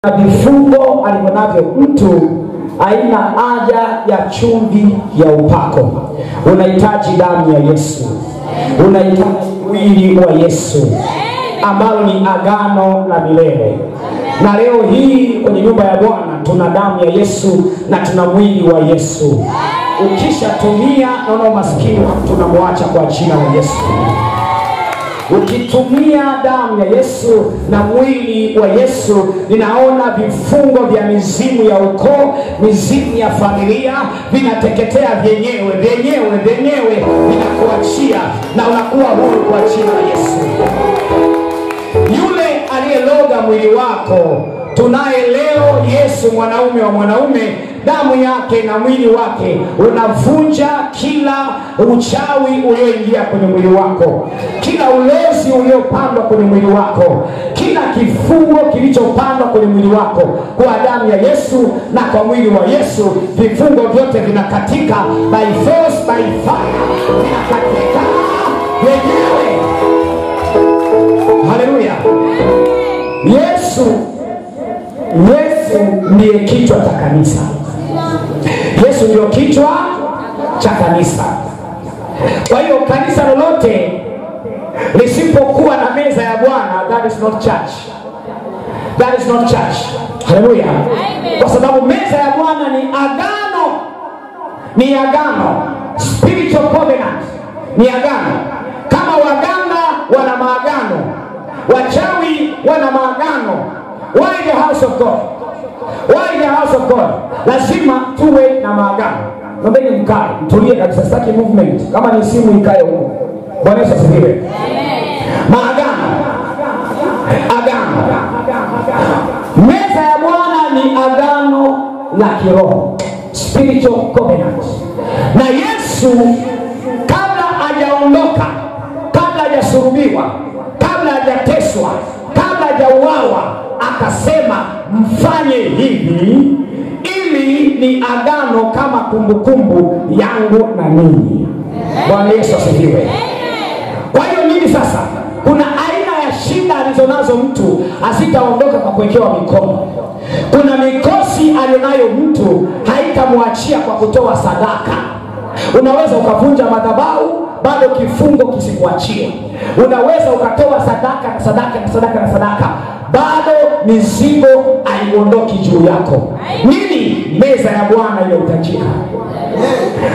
Na vifungo alivyonavyo mtu haina haja ya chumvi ya upako. Unahitaji damu ya Yesu, unahitaji mwili wa Yesu ambalo ni agano la milele. Na leo hii kwenye nyumba ya Bwana tuna damu ya Yesu na tuna mwili wa Yesu. Ukishatumia naona maskini tunamwacha kwa jina la Yesu. Ukitumia damu ya Yesu na mwili wa Yesu, ninaona vifungo vya mizimu ya ukoo, mizimu ya familia vinateketea vyenyewe vinakuachia na unakuwa huru kwa jina la Yesu. Yule aliyeloga mwili wako, tunaye leo Yesu mwanaume wa mwanaume, damu yake na mwili wake unavunja kila uchawi ulioingia kwenye mwili wako, kila ulozi uliopandwa kwenye mwili wako, kila kifungo kilichopandwa kwenye mwili wako. Kwa damu ya Yesu na kwa mwili wa Yesu, vifungo vyote vinakatika by force, by fire, vinakatika wenyewe. Haleluya. Yesu ndiye kichwa cha kanisa. Yesu ndio kichwa cha kanisa. Kwa hiyo kanisa lolote lisipokuwa na meza ya Bwana, that is not church. That is not church. Haleluya. Kwa sababu meza ya Bwana ni agano. Ni agano. Spiritual covenant. Ni agano. Kama waganga wana maagano, wachawi wana maagano. Why the house of God? Why the house of God? Lazima tuwe na maagano. Nobeni mkae, mtulie kabisa, sitaki movement. Kama ni simu ikae huko. Bwana Yesu asifiwe. Maagano. Agano. Meza ya Bwana ni agano la kiroho. Spiritual covenant. Na Yesu kabla hajaondoka, kabla hajasulubiwa, kabla hajateswa, kabla hajauawa, akasema mfanye hivi ili ni agano kama kumbukumbu yangu na ninyi. Bwana Yesu asifiwe. Kwa hiyo nini sasa? Kuna aina ya shida alizonazo mtu asitaondoka kwa kuwekewa mikono. Kuna mikosi alionayo mtu haitamwachia kwa kutoa sadaka. Unaweza ukavunja madhabahu bado kifungo kisikuachie. Unaweza ukatoa sadaka bado mizigo haiondoki juu yako. Nini? Meza ya Bwana inahitajika.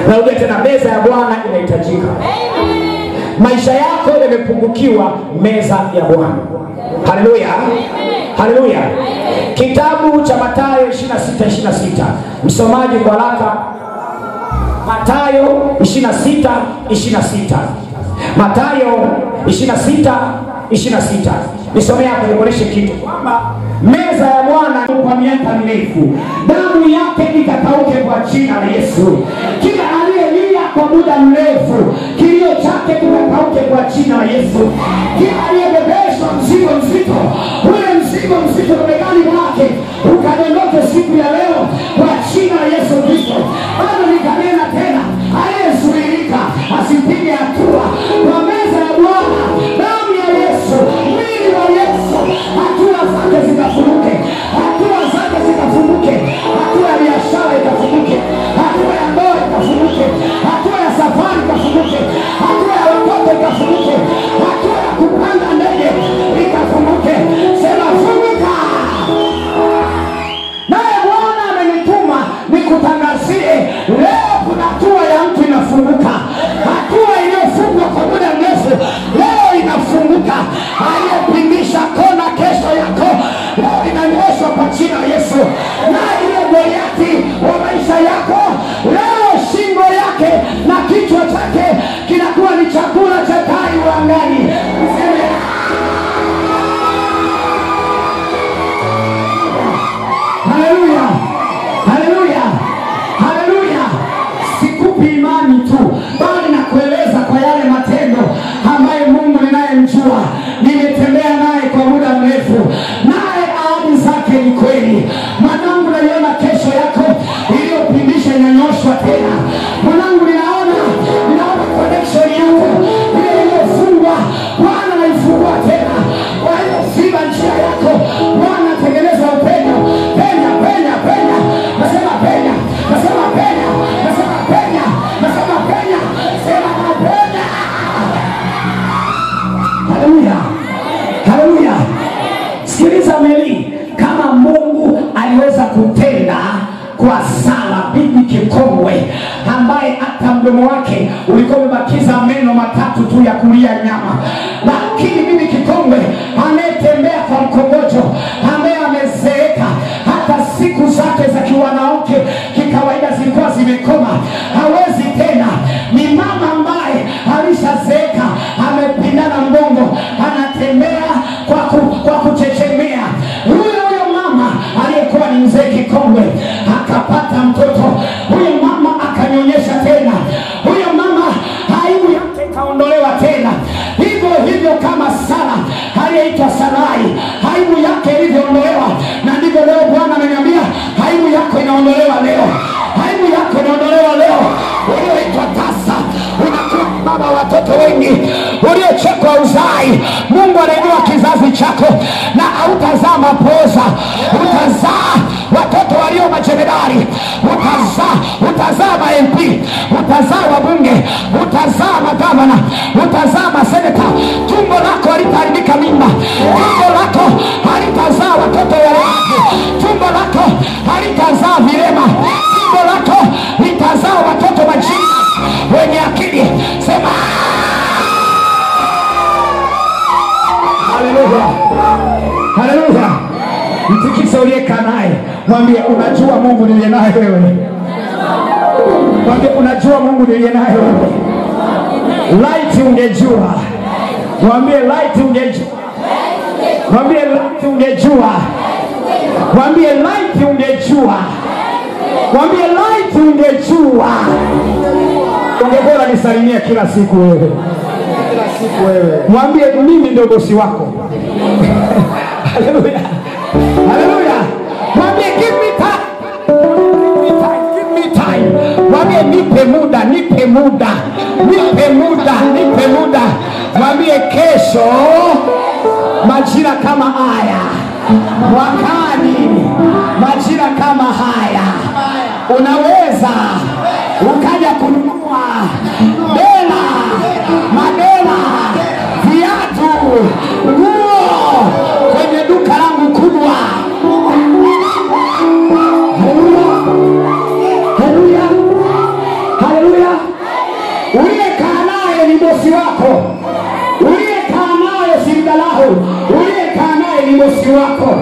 Narudia tena, meza ya Bwana inahitajika. Maisha yako yamepungukiwa, meza ya Bwana. Haleluya. Haleluya. Kitabu cha Mathayo 26:26. Msomaji kwa haraka. Mathayo 26:26. Mathayo 26:26. Nisomea hapo nikuoneshe kitu kwamba meza ya Bwana kwa miaka mirefu, damu yake ikakauke kwa jina la Yesu. Kila aliyelia kwa muda mrefu, kilio chake kikakauke kwa jina la Yesu. Kila aliyebebeshwa mzigo mzito, ule mzigo mzito begani mwake ukadondoke siku ya leo kwa jina la Yesu Kristo. Bado nikanena tena, aliyezuilika asipige hatua kwa meza ya Bwana. Damu ya Yesu, mwili wa Yesu, hatua zake zikafunguke, hatua zake zikafunguke, hatua ya biashara ikafunguke, hatua ya ndoa ikafunguke, hatua ya safari ikafunguke, hatua ya watoto ikafunguke, hatua ya kupanda ndege ikafunguke. Sema funguka. Naye Bwana amenituma nikutangazie leo kuna hatua ya mtu inafunguka. Hatua iliyofungwa kwa muda mrefu leo inafunguka. Aliyepindisha kona kesho yako leo inanyoshwa kwa jina la Yesu. Na ile Goliathi wa maisha yako leo shingo yake na kichwa chake kinakuwa ni chakula cha tai wa angani. Haleluya. Haleluya. Haleluya. Sikupi imani tu, bali nakueleza kwa yale matendo ambayo Mungu ninayemjua, nimetembea naye kwa muda mrefu, naye ahadi zake ni kweli. Mwanangu, naiona kesho yako iliyopindisha inanyoshwa tena. Mwanangu, ninaona connection yako ile iliyofungwa Bwana anaifungua tena. Kwa hiyo siba njia yako, Bwana tengeneza upendo. kutenda kwa sala. Bibi kikongwe ambaye hata mdomo wake ulikuwa umebakiza meno matatu tu ya kulia nyama, lakini bibi kikongwe anayetembea kwa mkongojo, ambaye amezeeka, hata siku zake za kiwanawake kikawaida zilikuwa zimekoma, hawezi tena. Ni mama ambaye alishazeeka, amepindana mgongo, anatembea kwa kuchechemea. Huyo mama aliyekuwa ni mzee kikongwe akapata mtoto. Huyo mama akanyonyesha tena. Huyo mama aibu yake ikaondolewa tena. Hivyo kama Sara aliyeitwa Sarai, aibu yake ilivyoondolewa, na ndivyo leo Bwana ameniambia aibu yako inaondolewa leo. Aibu yako inaondolewa leo. Ulioitwa tasa, unakuwa baba watoto wengi. Uliochekwa uzai, Mungu anainua kizazi chako na hautazaa mapoza. Utazaa watoto walio majemadari, utazaa ma-MP, utazaa wabunge, utazaa magavana, utazaa maseneta. Tumbo lako halitaharibika mimba. Tumbo lako halitazaa watoto walemavu. Tumbo lako halitazaa vilema. Tumbo lako litazaa watoto majini wenye akili. Sema haleluya, haleluya. Mtikise uliyekaa naye, mwambie unajua Mungu niliye naye wewe. Mwambie unajua Mungu niliye naye wewe. Light ungejua. Mwambie light ungejua. Mwambie light ungejua. Mwambie light ungejua. Mwambie light ungejua. Ungekuwa nisalimia kila siku wewe. Kila siku wewe. Mwambie mimi ndio bosi wako. Haleluya. Haleluya. Mwambie give me time. Give me time. Mwambie nipe muda, nipe muda. Nipe muda, nipe muda. Mwambie kesho majira kama haya, mwakani majira kama haya, unaweza ukaja kununua dela, madela, viatu, nguo kwenye duka langu kubwa. Haleluya, haleluya. Uliyekaa naye ni bosi wako. Uliyekaa naye si mdalahu. Uliyekaa naye ni bosi wako.